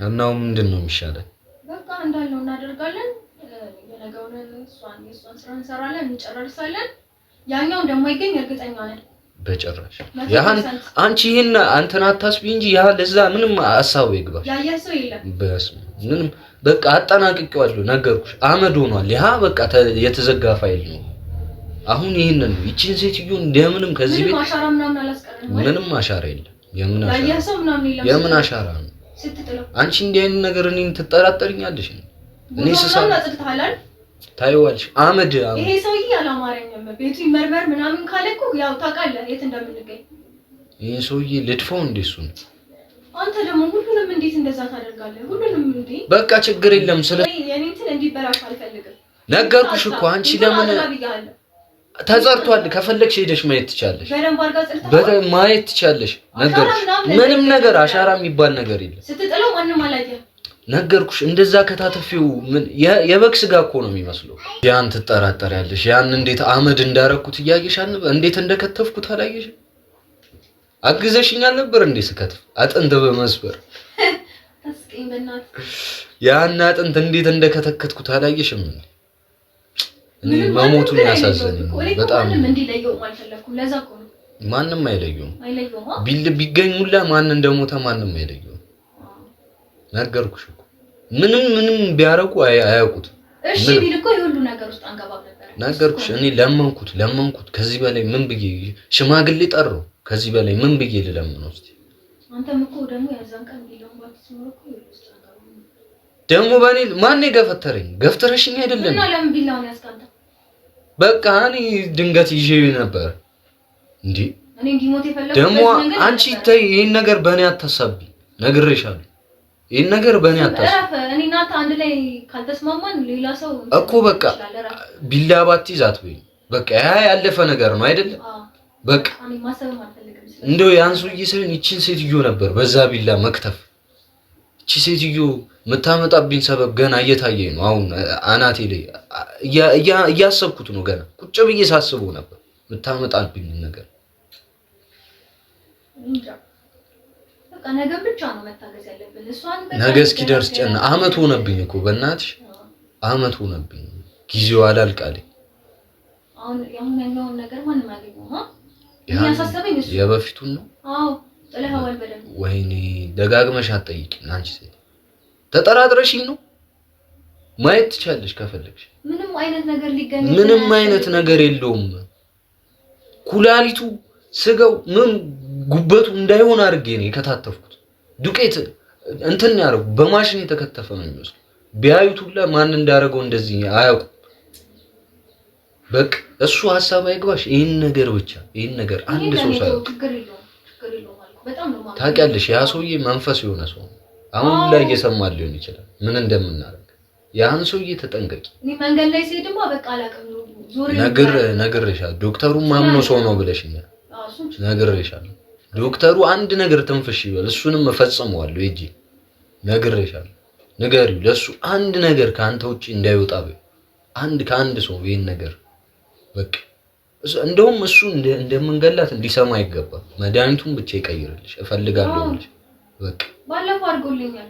እናው ምንድነው የሚሻለው? በቃ እንዳልነው እናደርጋለን። የነገውን እሷን ስራ እንሰራለን፣ እንጨርሳለን። ያኛው እንደማይገኝ እርግጠኛ ነን። በጭራሽ አንቺ ይሄን አንተን አታስቢ እንጂ ያ ለዛ ምንም ሐሳብ ይግባሽ። ያየሰው የለም በስመ ምንም በቃ አጠናቅቄዋለሁ። ነገርኩሽ አመድ ሆኗል። ያ በቃ የተዘጋ ፋይል ነው። አሁን ይሄንን ይቺን ሴትዮ እንደምንም ከዚህ ቤት አሻራ ምናምን አላስቀረንም። ምንም አሻራ የለም። ያየሰው ምናምን የለም። የምን አሻራ ነው ስትጥለው? አንቺ እንዲህ አይነት ነገር እኔን ትጠራጠሪኛለሽ? እኔ ስሳላ ጽድታላል ታይዋልሽ አመድ ይሄ ሰውዬ አላማረኝም። ቤቱ ይመርመር ምናምን ካለኩ ያው ታውቃለህ የት እንደምንገኝ። ይሄ ሰውዬ ልድፈው እንደሱን። አንተ ደግሞ ሁሉንም እንዴት እንደዛ ታደርጋለህ? ሁሉንም እንዴ በቃ ችግር የለም። ስለ የኔ እንትን እንዲበላሽ አልፈልግም። ነገርኩሽ እኮ አንቺ ለምን ተዘርቷል። ከፈለግሽ ሄደሽ ማየት ትቻለሽ። በደንብ አድርጋ ጽድታ ማየት ትቻለሽ። ነገርኩሽ ምንም ነገር አሻራ የሚባል ነገር የለም። ስትጥለው ማንንም አላየህም። ነገርኩሽ እንደዛ ከታተፊው ምን የበግ ስጋ እኮ ነው የሚመስለው። ያን ትጠራጠሪያለሽ። ያን እንዴት አመድ እንዳረኩት እያየሽ አልነበር? እንዴት እንደከተፍኩት አላየሽ? አግዘሽኛል ነበር እንዴ ስከትፍ? አጥንት በመስበር ታስቀኝ በእናትህ። ያን አጥንት እንዴት እንደከተከትኩት አላየሽም? እኔ መሞቱን ያሳዘነኝ በጣም ምንም እንዲለየው አልፈለኩም። ለዛ እኮ ነው ማንንም አይለየውም። ቢገኝ ሁላ ማን እንደሞተ ማንንም አይለየውም። ነገርኩሽ እኮ ምንም ቢያረቁ አያውቁት። እሺ ቢል እኮ ይሁሉ ነገር ውስጥ አንገባም ነበር። ነገርኩሽ እኔ ለመንኩት። ከዚህ በላይ ምን ብዬ ሽማግሌ ጠራው? ከዚህ በላይ ምን ብዬ ልለምነው? እስቲ አንተም እኮ ደግሞ ያዛን ቀን ቢለው ባትስመው እኮ ይውስጥ አንገባም። ደግሞ በኔ ማን ገፈተረኝ? ገፍተረሽኝ አይደለም እና ለምን ቢላውን ያስቀንታ? በቃ እኔ ድንገት ይዤ ነበር እንዴ። እኔ እንዲሞት የፈለኩት ደግሞ አንቺ ተይ፣ ይሄን ነገር በእኔ አታሳቢ። ነግሬሻለሁ። ይሄን ነገር በእኔ አታሳቢ። እኔ እናንተ አንድ ላይ ካልተስማማን ሌላ ሰው እኮ በቃ ቢላ ባትይዝ አትበይ። በቃ ያ ያለፈ ነገር ነው አይደል? በቃ እኔ ማሰብ አልፈልግም። እንደው ያንሱዬ ሳይሆን ይቺን ሴትዮ ነበር በዛ ቢላ መክተፍ። ይቺ ሴትዮ መታመጣብኝ ሰበብ ገና እየታየኝ ነው። አሁን አናቴ ላይ እያሰብኩት ነው። ገና ቁጭ ብዬ ሳስበው ነበር መታመጣብኝ ነገር። በቃ ነገ ብቻ ነው መታገስ ያለብን። እሷን ነገ እስኪደርስ ጨና አመት ሆነብኝ እኮ በእናትሽ አመት ሆነብኝ። ጊዜው አላልቃለኝ። አሁን ያኛውን ነገር ማንም አያገኘውም። የሚያሳስበኝ እሱ የበፊቱን ነው። አዎ ጥለኸዋል በደንብ። ወይኔ ደጋግመሽ አትጠይቂኝ አንቺ ሴት። ተጠራጥረሽኝ ነው። ማየት ትቻለሽ ከፈለግሽ። ምንም አይነት ነገር ሊገኝ ምንም አይነት ነገር የለውም። ኩላሊቱ ስጋው ምን ጉበቱ እንዳይሆን አድርጌ ነው የከታተፍኩት። ዱቄት እንትን ያረው በማሽን የተከተፈ ነው የሚመስለው። ቢያዩት ሁላ ማን እንዳደረገው እንደዚህ አያውቁም። በቃ እሱ ሐሳብ አይግባሽ። ይሄን ነገር ብቻ ይሄን ነገር አንድ ሰው ሳይሆን ችግር የለውም ማለት በጣም ነው ማለት ታውቂያለሽ። ያ ሰውዬ መንፈስ የሆነ ሰው አሁን ላይ እየሰማ ሊሆን ይችላል ምን እንደምናደርግ። ያን ሰውዬ ተጠንቀቂ። እኔ መንገድ ላይ ሲሄድማ በቃ አላውቅም ዞሬ ነግሬሻለሁ። ዶክተሩ ማምኖ ሰው ነው ብለሽኛል። ነግሬሻለሁ። ዶክተሩ አንድ ነገር ትንፍሽ ይበል እሱንም እፈጽመዋለሁ እጂ ነግሬሻለሁ። ንገሪው ለሱ አንድ ነገር ካንተ ውጪ እንዳይወጣ በይ። ከአንድ ሰው ይሄን ነገር በቃ እንደውም እሱ እንደምንገላት እንዲሰማ አይገባም። መድኃኒቱን ብቻ ይቀይርልሽ እፈልጋለሁ ልጅ በቃ ባለፈው አድርጎልኛል።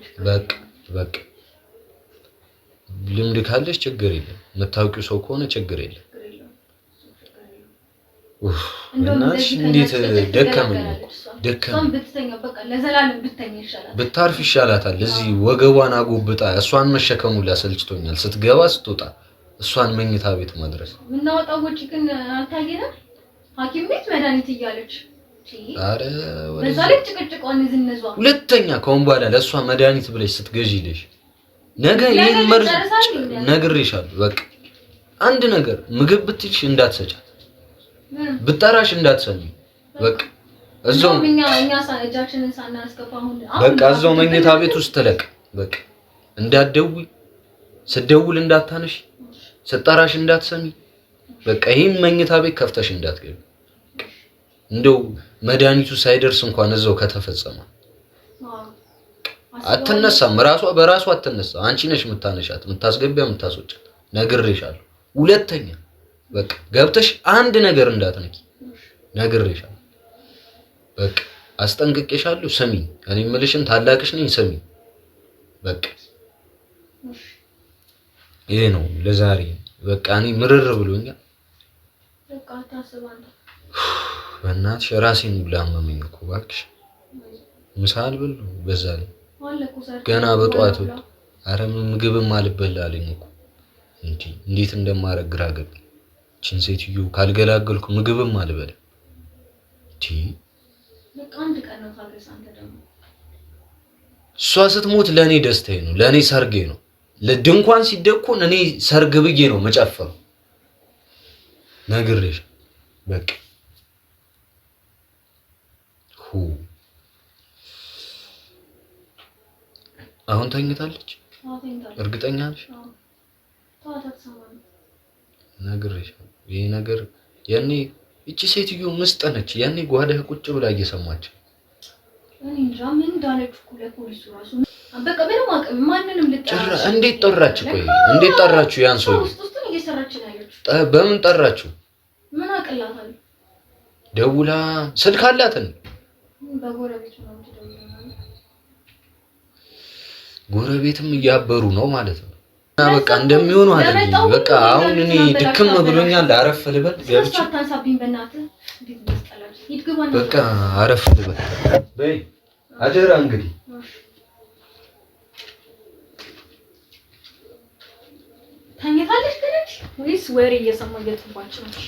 በቃ ልምድ ካለሽ ችግር የለም። የምታውቂው ሰው ከሆነ ችግር የለም። እናሽ እንዴት ደከመኝ ብትተኛ በቃ ለዘላለም ብትተኛ ይሻላል። ብታርፍ ይሻላታል። እዚህ ወገቧን አጎብጣ እሷን መሸከሙ ላሰልችቶኛል። ስትገባ ስትወጣ እሷን መኝታ ቤት ማድረስ ምናወጣው ወጪ ግን አልታየንም። ሐኪም ቤት መድኃኒት እያለች አረ በዛ ላይ ጭቅጭቋን ዝነዟ ሁለተኛ ከሆነ በኋላ ለእሷ መድኃኒት ብለሽ ስትገዢልሽ ነገ ይሄን መርዝ ነግሬሻለሁ። በቃ አንድ ነገር ምግብ ብትልሽ እንዳትሰጫት ብጠራሽ እንዳትሰሚ። በቃ እዛው እኛ እጃችንን ሳናስገባ በቃ እዛው መኝታ ቤት ውስጥ ተለቅ። በቃ እንዳትደውይ፣ ስትደውል እንዳታነሽ፣ ስትጠራሽ እንዳትሰሚ። በቃ ይሄን መኝታ ቤት ከፍተሽ እንዳትገቢ። እንደው መድኃኒቱ ሳይደርስ እንኳን እዛው ከተፈጸመ አትነሳም። በራሷ አትነሳ። አንቺ ነሽ የምታነሻት፣ የምታስገቢያ፣ የምታስወጫት። ነግሬሻለሁ። ሁለተኛ በቃ ገብተሽ አንድ ነገር እንዳትነኪ ነግሬሻለሁ። በቃ አስጠንቅቄሻለሁ። ስሚ፣ እኔ የምልሽን ታላቅሽ ነኝ። ስሚ በቃ ይሄ ነው ለዛሬ። በቃ እኔ ምርር ብሎኛል። በቃ ታስባለህ። በእናትሽ ራሴን ሁላ አመመኝ እኮ እባክሽ። ምሳ አልበላሁ በዛ ላይ ገና በጠዋት ወጥ። ኧረ ምግብም አልበላ አለኝ እኮ እንዴት እንደማረግ ግራ ገባኝ። እቺን ሴትዮ ካልገላገልኩ ምግብም አልበላ። በቃ አንድ ቀን ነው ታገስ። አንተ ደግሞ እሷ ስትሞት ለኔ ደስታዬ ነው፣ ለኔ ሰርጌ ነው። ለድንኳን ሲደኮን እኔ ሰርግ ብዬ ነው መጨፈር። ነግሬሽ በቃ አሁን ተኝታለች። እርግጠኛ ነሽ? ነግሬሽ ይሄ ነገር ያኔ እቺ ሴትዮ መስጠነች። ያኔ ጓዳ ቁጭ ብላ እየሰማች እኔ እንጃ ምን እንዳለች እኮ ለፖሊሱ ራሱ በቃ ምንም አቅም ማንንም ልጠራ። እንዴት ጠራች? ቆይ እንዴት ጠራችሁ? ያን ሰው ውስጡን እየሰራች ነው ያለችው። በምን ጠራችሁ? ምን አቅላታል? ደውላ ስልክ አላትን? በጎረቤቱ ነው የምትደውለው። ጎረቤትም እያበሩ ነው ማለት ነው። እና በቃ እንደሚሆኑ አይደል? በቃ አሁን እኔ ድክም ብሎኛል። አረፍ ልበል ገብቼ። አታንሳብኝ በእናትህ። እንዴት መስጠላች? ይድግባና በቃ አረፍ ልበል በይ። አደራ እንግዲህ ተኝታለች ትንሽ ወይስ ወሬ እየሰማሁ እየተባችሁ ነው?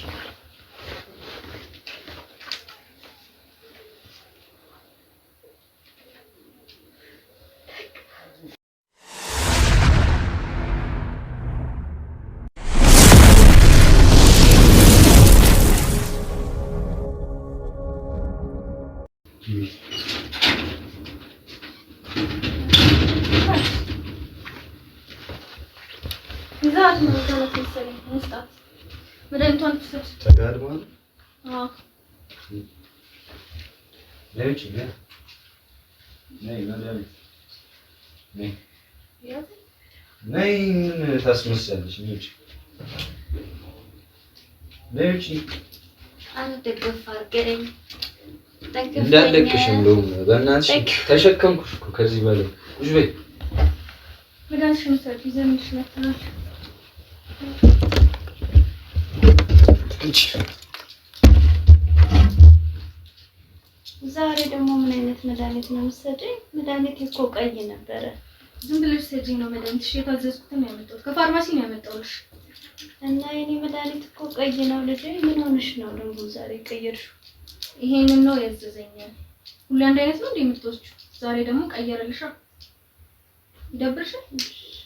ይዛት ነው ተመሰለኝ መስጣት መድኃኒቷን ትሰጥ ተጋድሟል። አዎ ለውጭ ነይ መድኃኒት ነይ ምን ታስመስያለሽ? ነይ ውጪ አንተ ገፋ አድርገኝ እንዳለቅሽ እንደውም በእናትሽ ተሸከምኩሽ እኮ ከዚህ በላይ ቁጭ በይ። መድኃኒትሽን ሰጪ ዘንድሽ መጥተናል። ዛሬ ደግሞ ምን አይነት መድኃኒት ነው የምትሰጪኝ? መድኃኒት እኮ ቀይ ነበረ። ዝም ብለሽ ሰጪኝ ነው መድኃኒት። እሺ የታዘዝኩትን ነው ያመጣሁት፣ ከፋርማሲ ነው ያመጣሁልሽ። እና የኔ መድኃኒት እኮ ቀይ ነው ልጄ። ምን ሆነሽ ነው ደግሞ ዛሬ ቀየርሽው? ይሄንን ነው ያዘዘኛል። ሁሉ አንድ አይነት ነው እንዴ የምትወስጂው? ዛሬ ደግሞ ቀየረልሻ። ይደብርሻል?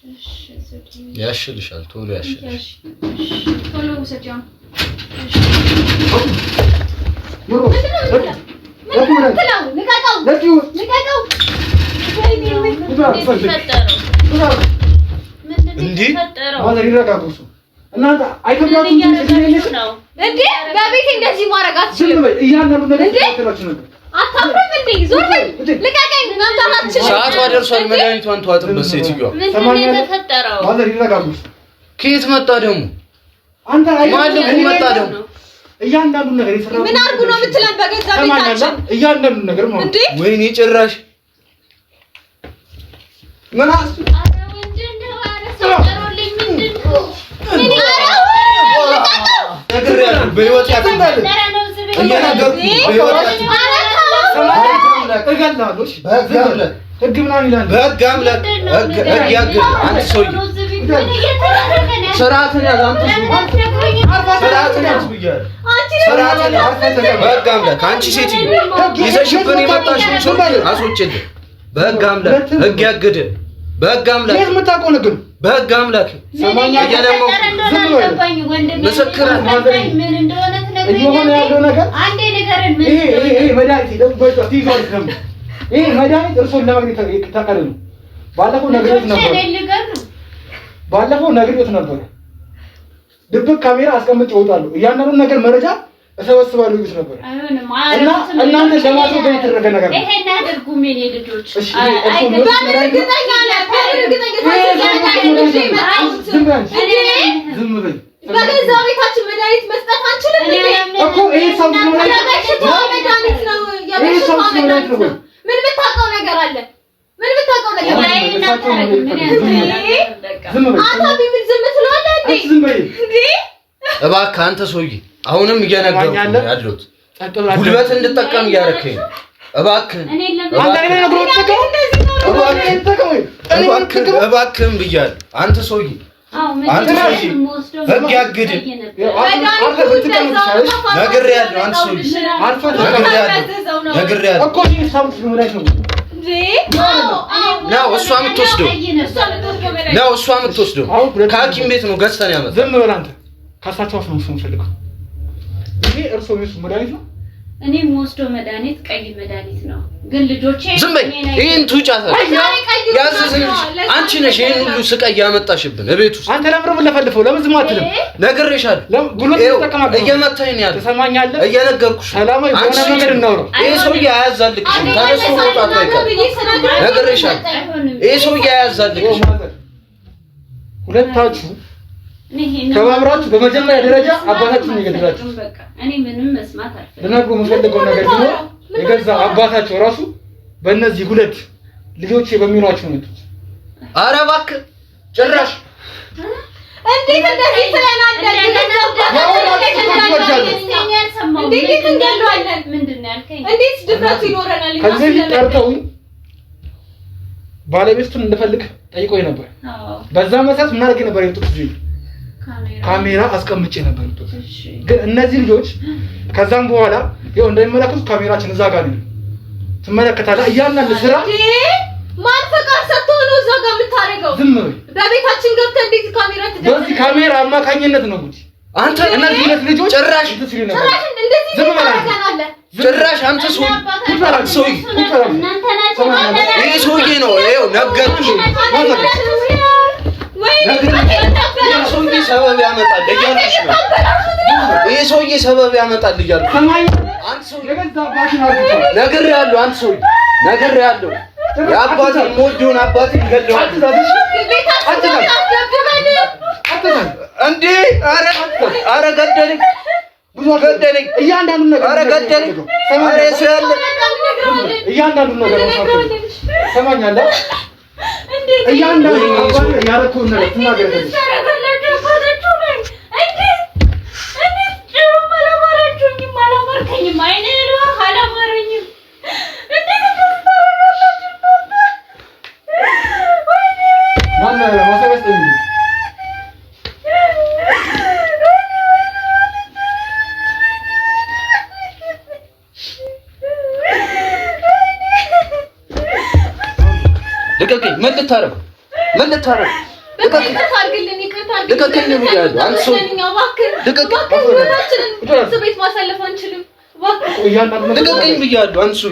እሺ ሰጪኝ። ያሽልሻል፣ ቶሎ ያሽልሽ። ቶሎ ውሰጂው። እናንተ አይከብዳችሁም? እንዴ በቤት እንደዚህ ማድረግ አትችልም። አታፍርም እንዴ? ዞር በል ልቀቀኝ። መምታት አትችልም። ሰዓቷ ደርሷል። መድኃኒቷን ተዋጥበት ሴትዮዋ። ምንድን ነው የተፈጠረው? ከየት መጣ ደግሞ? አንተ ማለቁ መጣ ደግሞ? እያንዳንዱ ነገር ይሰራል። ምን አድርጉ ነው የምትለን? በገዛ ቤታችን እያንዳንዱ ነገር ማለት እንዴ? ወይኔ ጭራሽ ምን አስ ኧረ ምንድን ነው? ኧረ ሰጠሩልኝ። ምንድን ነው? ነግሬያለሁ። በህይወት ያትባል እየነገርኩ በህይወት እገላለሁ። ህግ ምናምን ይላል። በህግ አምላክ ህግ ያግድ። አንተ ሰውዬ ስርዓትን ያዝ። አንተ ስርዓትን ያዝ ብያለሁ። ስርዓትን ያዝ። በህግ አምላክ አንቺ ሴትዮ ይዘሽብን የመጣሽውን ሰውዬ አስወጪልኝ። በህግ አምላክ ህግ ያግድ። በህግ አምላክ የት የምታውቀው ነገር ነው? በህግ አምላክ እየለመንኩ ምስክር ምን እንደሆነ እየሆነ ያለው ነገር አንዴ ንገረን። ይሄ መድኃኒት ደግሞ በቃ ትይዟል። ይሄ መድኃኒት እርሶን ለማግኘት ተቀረ ነው። ባለፈው ነግሬዎት ነበር። ድብቅ ካሜራ አስቀምጬ እወጣለሁ፣ እያንዳንዱን ነገር መረጃ እሰበስባለሁ ይሉት ነበር። እና እናንተ ለማድረግ የተደረገ ነገር ነው። ይሄን አድርጉ ምን ልጆች ዝም በይ። በገዛ ቤታችን መድኃኒት መስጠት አንችልም እኮ ይሄ ሰው ነው መድኃኒት ነው የበሽታ መድኃኒት ነው። ምን ብታውቀው ነገር አለ? ምን ብታውቀው ነገር አለ? ዝም በይ። አታቢ ምን ዝም ትላለህ እንዴ? ዝም በይ እንዴ! እባክህ አንተ ሰውዬ አሁንም እየነገርኩህ ያለሁት ጉልበት እንድጠቀም እያደረከኝ ነው። እባክህ አንተ ላይ ነው ግሮት ተቀው እባክህ ተቀው እባክህም ብያለሁ። አንተ ሰውዬ አንተ ሰውዬ ህግ ያግድ። አንተ ብትቀም ይችላል። ነግሬሃለሁ። አንተ ሰውዬ ነግሬሃለሁ እኮ ይሄ ሰው ሲሆነኝ ነው ነው እሷ የምትወስደው ከሐኪም ቤት ነው ገዝተን ያመጣው። ዝም በል አንተ። ካሳቸው አፍ ነው የምፈልገው። ይሄ እርሶ ቤት መድኃኒት ነው። እኔ የምወስደው መድኃኒት ቀይ መድኃኒት ነው። ግን ልጆቼ ዝም በይ። ይሄን ቱጫታ ያዘዝንሽ አንቺ ነሽ። ይሄን ሁሉ ስቃይ ያመጣሽብን እቤት ውስጥ አንተ ለምን ነው ለፈልፈው? ለምን ዝም አትልም? ነግሬሻለሁ። እየመታኝ ነው ያለው። ትሰማኛለህ? እየነገርኩሽ ሰላማዊ በሆነ መንገድ እናውራ። ይሄ ሰውዬ አያዛልቅሽም። ተነስቶ መውጣት አይቀርም። ነግሬሻለሁ። ይሄ ሰውዬ አያዛልቅሽም። ሁለታችሁ ከባብራችሁ በመጀመሪያ ደረጃ አባታችሁን ይገድላችሁ። እኔ ምንም መስማት አልፈልግም። ልነግሩ የምፈልገው ነገር ቢኖር የገዛ አባታቸው ራሱ በእነዚህ ሁለት ልጆቼ በሚሏቸው ነው። ኧረ እባክህ ጭራሽ እንዴት እንደዚህ ትለናለህ? እንዴት እንገለዋለን? ምንድን ነው ያልከኝ? እንዴት ድፍረቱ ይኖረናል? ከዚህ ጠርተውኝ ባለቤቱን እንድፈልግ ጠይቆኝ ነበር። በዛ መሰረት ምን አድርጌ ነበር የወጡት? እዚህ ካሜራ አስቀምጬ ነበር የወጡት። ግን እነዚህ ልጆች ከዛም በኋላ ይኸው እንደሚመለከቱት ካሜራችን እዛ ጋር ነው። ትመለከታለህ። እያንዳንዱ ስራ ማን ፈቃድ ሰጥቶ ነው እዛ ጋር የምታደርገው? ዝም በይ። በቤታችን ገብተህ እንዴት ካሜራ ትደርሳለህ? በዚህ ካሜራ አማካኝነት ነው ጉድ። አንተ እነዚህ ሁለት ልጆች ጭራሽ እንደዚህ ታደርጋለህ? ጭራሽ አንተ ሰውዬ ይሄ ሰውዬ ነው። ይኸው ነገርኩሽ። ይሄ ሰውዬ ሰበብ ያመጣል እያልኩሽ ነው። ይሄ ሰውዬ ሰበብ ያመጣል እያልኩሽ አንተ ሰውዬ ነግሬሃለሁ። አንተ ሰውዬ ነግሬሃለሁ። የአባቴን የምወደውን አባቴን ገለዋል እንዴ! ኧረ ገደለኝ ገደለኝ። እያንዳንዱን ነገር ኧረ ገደለኝ። ኧረ ሰው ያለ እያንዳንዱን ነገር ሰማኛለህ? እያንዳንዱ አባቴ ያደረኩትን ነገር ትናገራለህ። ልቀቀኝ። ምን ልታረግ? ልቀቀኝ ብያለሁ። አንተ ሰው ቤት ማሳለፍ አንችልም። ልቀቀኝ ብያለሁ። አንተ ሰው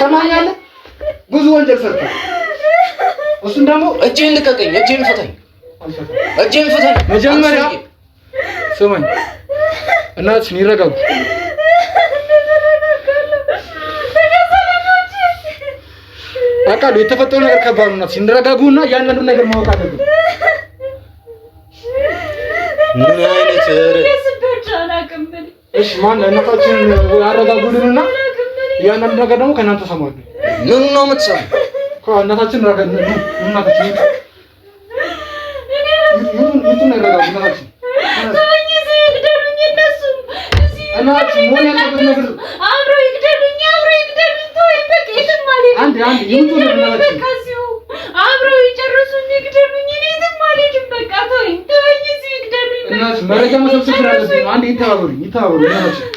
ሰማኛለህ? ብዙ ወንጀል ሰርተህ እሱን ደግሞ እጄን ልቀቀኝ። እጄን ፍታኝ። መጀመሪያ ስማኝ፣ እናትሽን ይረጋጉ። አውቃለሁ የተፈጠረው ነገር ከባድ ነው። እናትሽን እንረጋጉና ያንንም ነገር ማወቅ አለብን። ምን አይነት እሺ፣ ማን እናታችንን ያረጋጉልንና ያንንም ነገር ደግሞ ከእናንተ ሰማሉ። ምን ነው የምትሰማው? እናታችን ረጋጉ። እናታችን ይቱን ረጋጉ። እናታችን እናታችን ሞኝ ያለበት ነገር አብረው ይግደሉኝ። ተወኝ በቃ የትም አልሄድም። አንድ ይቱን እናታችን አብረው ይጨርሱኝ፣ ይግደሉኝ። እኔ የትም አልሄድም። በቃ ተወኝ እዚህ ይግደሉኝ። እናታችን መረጃ መሰብሰብ ስላለብኝ አንድ ይተባበሩኝ እናታችን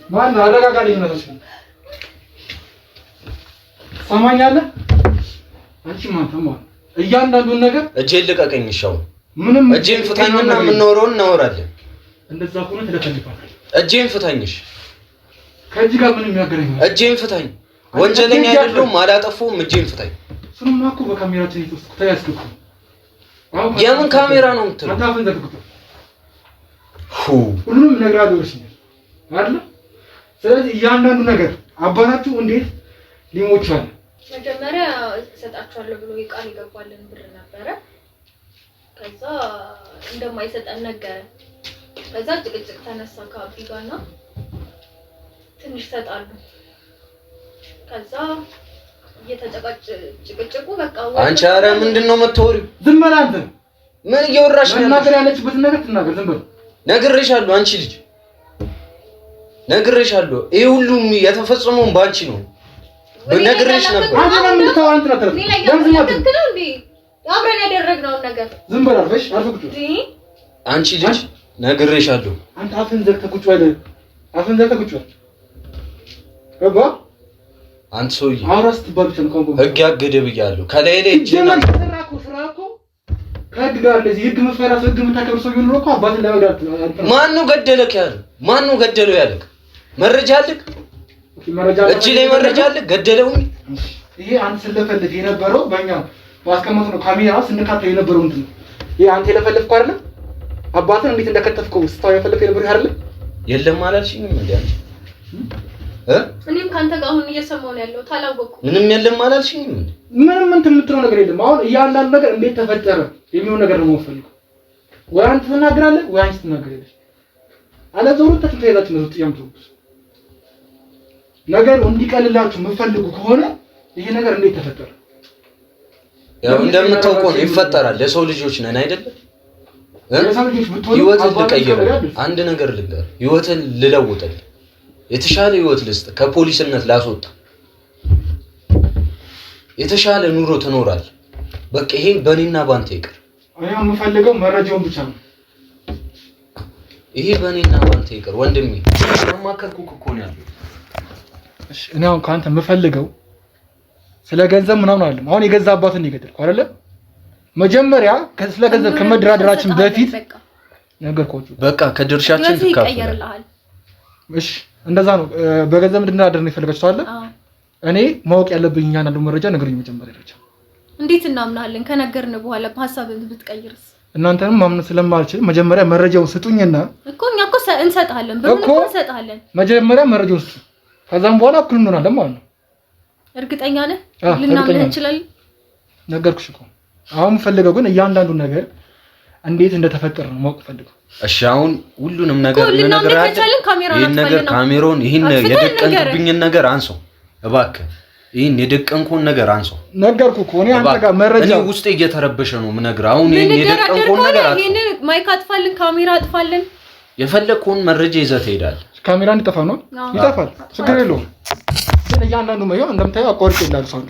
ማን አረጋጋልኝ። እናታችን ሰማኛለህ? አንቺ ማንተማ እያንዳንዱን ነገር እጄን ልቀቀኝ። ሻው ምንም እጄን ፍታኝና የምናወራውን እናወራለን። እንደዛ ከሆነ ትለፈልፋለህ። እጄን ፍታኝሽ። ከዚህ ጋር ምንም ያገናኛል? እጄን ፍታኝ። ወንጀለኛ አይደለሁም፣ አላጠፋሁም። እጄን ፍታኝ። እሱንማ እኮ በካሜራችን እየተወሰድኩ ታያስኩ። የምን ካሜራ ነው የምትለው? አታፍን ዘግቶ ሁሉንም እነግርሃለሁ አይደል? ስለዚህ እያንዳንዱ ነገር አባታችሁ እንዴት ሊሞት ቻለ? መጀመሪያ እሰጣችኋለሁ ብሎ ቃል ይገባልን ብር ነበረ። ከዛ እንደማይሰጠን ነገረን። ከዛ ጭቅጭቅ ተነሳ ከአቢ ጋርና ትንሽ ተጣሉ። ከዛ ጭቅጭቁ በቃ አንቺ ኧረ ምንድነው የምትወሪው? ዝም በል አንተ። ምን እየወራሽ ነው? ነገር ያለችበትን ነገር ትናገር። ዝም በል። ነግሬሻለሁ። አንቺ ልጅ ነግሬሻለሁ። ይሄ ሁሉም የተፈጸመው ባንቺ ነው። ነግሬሽ ነበር። አንተ ምን ተዋንት ነው ተረፈ? አብረን ያደረግነውን ነገር ዝም በል አልፈሽ አልፈቅዱ። አንቺ ልጅ ነግሬሻለሁ። አንተ አፍን ዘግተህ ቁጭ በል። አፍን ዘግተህ ቁጭ በል። ገባ? አንተ ሰውዬ አውራስ ትባልሽ ነው። ህግ ያገደ ብያለሁ። ከላይ ላይ እጄና ስራኮ ከህግ ጋር እንደዚህ ህግ መፈራስ ህግ የምታከብር ሰው ቢሆን እኮ አባትን ለመግደል ማን ነው ገደለክ ያለ? ማን ነው ገደለው ያለክ? መረጃ አለክ? እጅ ላይ መረጃ አለክ? ገደለውኝ? ይሄ አንተ ስለፈለክ የነበረው በእኛ ማስቀመጥ ነው። ካሜራ ስንካተው የነበረው እንትን ነው። ይሄ አንተ የለፈለፍከው አይደል? አባትን እንዴት እንደከተፍከው ስታው የፈለከው የነበረው አይደል? የለም አላልሽኝም እንዴ አንቺ? እኔም ካንተ ጋር አሁን እየሰማሁ ነው ያለው። ታላወቁ ምንም የለም አላልሽኝም እንዴ? ምንም እንትን የምትለው ነገር የለም። አሁን እያንዳንዱ ነገር እንዴት ተፈጠረ የሚሆን ነገር ነው የምፈልገው። ወይ አንተ ትናገራለህ ወይ አንቺ ትናገራለሽ። አለዘውሩ ተተያያችሁ ነው ጥያምቱት ነገር እንዲቀልላችሁ የምፈልጉ ከሆነ ይሄ ነገር እንዴት ተፈጠረ? ያው እንደምታውቀው ነው ይፈጠራል። ለሰው ልጆች ነን አይደል? ለሰው ልጆች ብትሆኑ ህይወትን ልቀይር፣ አንድ ነገር ልንገር፣ ህይወትን ልለውጥል፣ የተሻለ ህይወት ልስጥ፣ ከፖሊስነት ላስወጣ፣ የተሻለ ኑሮ ትኖራል። በቃ ይሄን በእኔና ባንተ ይቅር። እኔ የምፈልገው መረጃውን ብቻ ነው። ይሄ በእኔና ባንተ ይቅር ወንድሜ። ማከርኩክ እኮ ነው ያለው። እሺ እኔ አሁን ካንተ የምፈልገው ስለ ገንዘብ ምናምን አይደለም። አሁን የገዛ አባትን ይገደል አይደለ? መጀመሪያ ስለ ገንዘብ ከመደራደራችን በፊት ነገርኳችሁ። በቃ ከድርሻችን ትካፈላል። እሺ እንደዛ ነው። በገንዘብ እንድናደር ነው የፈለጋችሁት አይደል? እኔ ማወቅ ያለብኝ ያንዳንዱ መረጃ ነገሩኝ። መጀመሪያ ደረጃ እንዴት እናምናለን? ከነገርን በኋላ ሐሳብን ብትቀይርስ? እናንተንም ማምነው ስለማልችል መጀመሪያ መረጃውን ስጡኝና እኮ እኛ እኮ እንሰጣለን፣ ብሩን እኮ እንሰጣለን። መጀመሪያ መረጃውን ስጡ፣ ከዛም በኋላ እኩል እንሆናለን ማለት ነው። እርግጠኛ ነህ? ልናምን እንችላለን። ነገርኩሽ እኮ። አሁን ፈልገው ግን እያንዳንዱ ነገር እንዴት እንደተፈጠረ ነው ማወቅ ፈልገው። እሺ አሁን ሁሉንም ነገር ልነግራችሁ። ይሄን ነገር ካሜራውን ይሄን የደቀንኩብኝን ነገር አንሶ እባክህ፣ ይሄን የደቀንኩን ነገር አንሶ። ነገርኩህ እኮ እኔ አንተ ጋር መረጃ እኔ ውስጤ እየተረበሸ ነው የምነግርህ። አሁን ይሄን የደቀንኩን ነገር አንሶ። ይሄን ማይክ አጥፋልን፣ ካሜራ አጥፋልን። የፈለግኩን መረጃ ይዘህ ትሄዳለህ። ካሜራ እንዲጠፋ ነው ይጠፋል፣ ችግር የለውም። ግን እያንዳንዱ ነው እንደምታየው አቋርጬልሃለሁ። ሰው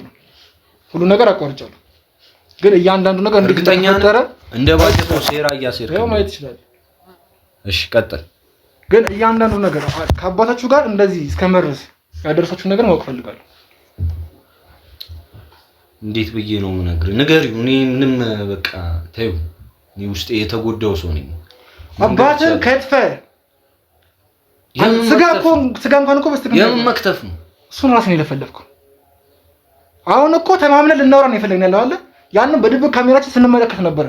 ሁሉ ነገር አቋርጫለሁ። ግን እያንዳንዱ ነገር እርግጠኛ ነህ? እንደ ባጀቶ ሴራ እያሴርክ ነው ማየት ይችላል። እሺ ቀጥል። ግን እያንዳንዱ ነገር ከአባታችሁ ጋር እንደዚህ እስከመድረስ ያደረሳችሁ ነገር ማወቅ ፈልጋለሁ። እንዴት ብዬ ነው የምነግርህ? ንገሪው። እኔ ምንም በቃ ተይው። እኔ ውስጤ የተጎዳው ሰው ነኝ። አባትን ከትፈህ ስጋ እንኳን እኮ በስተቀር የምን መክተፍ ነው? እሱን ራስን የለፈለፍከው። አሁን እኮ ተማምነን ልናወራ ነው የፈለግን ያለው አይደል? ያንን በድብቅ ካሜራችን ስንመለከት ነበረ።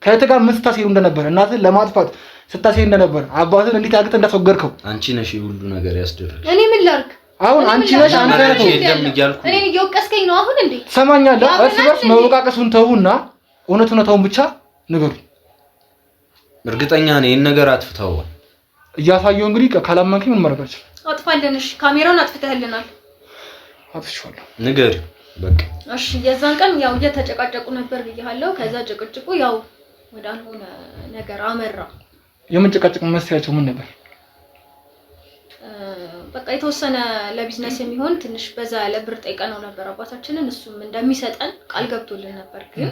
ከእህትህ ጋር ምን ስታሴሩ እንደነበረ፣ እናትህን ለማጥፋት ስታሴር እንደነበረ፣ አባትህን እንዴት አግተህ እንዳስወገድከው አንቺ ነሽ ሁሉ ነገር ያስደረግሽ። እኔ ምን ላድርግ? አሁን አንቺ ነሽ አንተ ነህ እኔን እየወቀስከኝ ነው አሁን እንዴ? ሰማኛለህ? እርስ በርስ መወቃቀሱን ተውና እውነቱን ብቻ ንገሩ። እርግጠኛ ነኝ ይሄን ነገር አጥፍተዋል። እያሳየው እንግዲህ ካላመንከኝ ምን ማድረግ አልችልም። አጥፋለንሽ። ካሜራውን አጥፍተህልናል። አጥፍቻለሁ። ንገሪው በቃ። እሺ የዛን ቀን ያው እየተጨቃጨቁ ነበር ብያለሁ። ከዛ ጭቅጭቁ ያው ወዳልሆነ ነገር አመራ። የምን ጭቅጭቅ መስያቸው ምን ነበር? በቃ የተወሰነ ለቢዝነስ የሚሆን ትንሽ በዛ ያለ ብር ጠይቀነው ነበር አባታችንን። እሱም እንደሚሰጠን ቃል ገብቶልን ነበር። ግን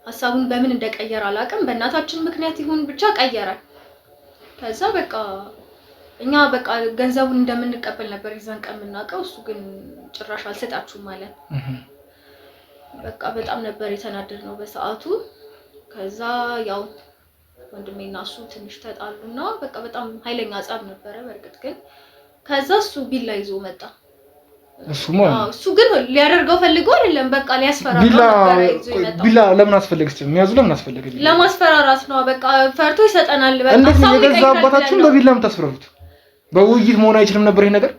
ሐሳቡን በምን እንደቀየረ አላውቅም። በእናታችን ምክንያት ይሁን ብቻ ቀየረ። ከዛ በቃ እኛ በቃ ገንዘቡን እንደምንቀበል ነበር ይዘን ቀን የምናውቀው። እሱ ግን ጭራሽ አልሰጣችሁም ማለት በቃ በጣም ነበር የተናደድነው በሰዓቱ። ከዛ ያው ወንድሜና እሱ ትንሽ ተጣሉና በቃ በጣም ኃይለኛ ጸብ ነበረ በርግጥ ግን ከዛ እሱ ቢላ ይዞ መጣ። እሱ ግን ሊያደርገው ፈልጎ አይደለም በቃ ሊያስፈራራ ነበር ይዞ ይመጣ። ቢላ ለምን አስፈልግስ? የሚያዙ ለምን አስፈልገ? ለማስፈራራት ነው በቃ ፈርቶ ይሰጠናል በቃ። እንዴት ነው የገዛ አባታችሁን በቢላ የምታስፈራሩት? በውይይት መሆን አይችልም ነበር ይሄ ነገር?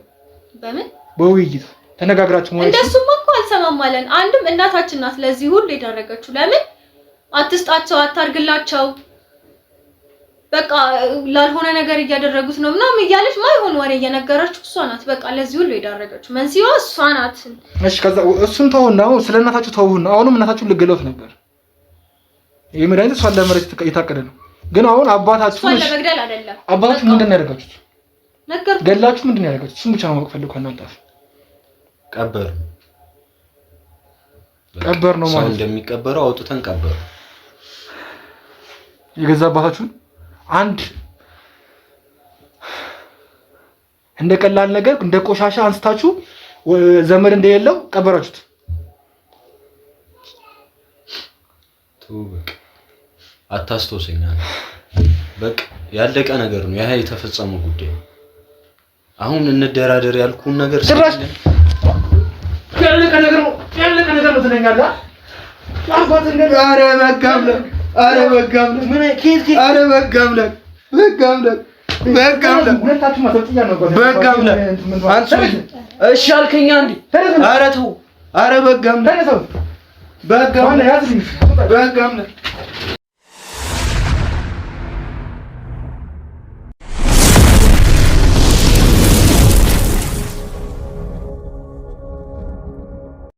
በምን በውይይት ተነጋግራችሁ ማለት ነው? እንደሱማ እኮ አልሰማም አለን። አንድም እናታችን ናት ለዚህ ሁሉ የዳረገችው። ለምን አትስጣቸው አታርግላቸው በቃ ላልሆነ ነገር እያደረጉት ነው ምናምን እያለች ማይሆን ወሬ እየነገረችው እሷ ናት በቃ ለዚህ ሁሉ የዳረገችው። መንሲዋ እሷ ናት። እሺ ከዛ እሱን ተውና ስለ እናታችሁ ተውና አሁንም እናታችሁን ልገለውት ነበር። ይሄ መድኃኒት እሷን ለመረጥ የታቀደ ነው። ግን አሁን አባታችሁ እሷን ለመግደል አይደለም። አባታችሁ ምንድን ነው ያደረጋችሁት? ነገር ገላችሁ ምንድን ነው ያደረጋችሁት? እሱን ብቻ ነው ማወቅ ፈልገው እናንተ። ቀበር ነው ማለት እንደሚቀበረው አውጥተን ቀበር። የገዛ አባታችሁን አንድ እንደ ቀላል ነገር እንደ ቆሻሻ አንስታችሁ ዘመድ እንደሌለው ቀበራችሁት። በቃ አታስተውሰኛ። በቃ ያለቀ ነገር ነው። ያ የተፈጸመ ጉዳይ። አሁን እንደራደር ያልኩን ነገር ጭራሽ ያለቀ ነገር ነው ትለኛለህ? አባትን ነገር ኧረ በጋምለ ምን ኬት ኧረ በጋምለ ሁለታችሁ ማሰጥያ ነው በጋምለ አንቺ እሺ አልከኛ እንዴ? ኧረ ተው ኧረ በጋምለ ያዝልኝ በጋምለ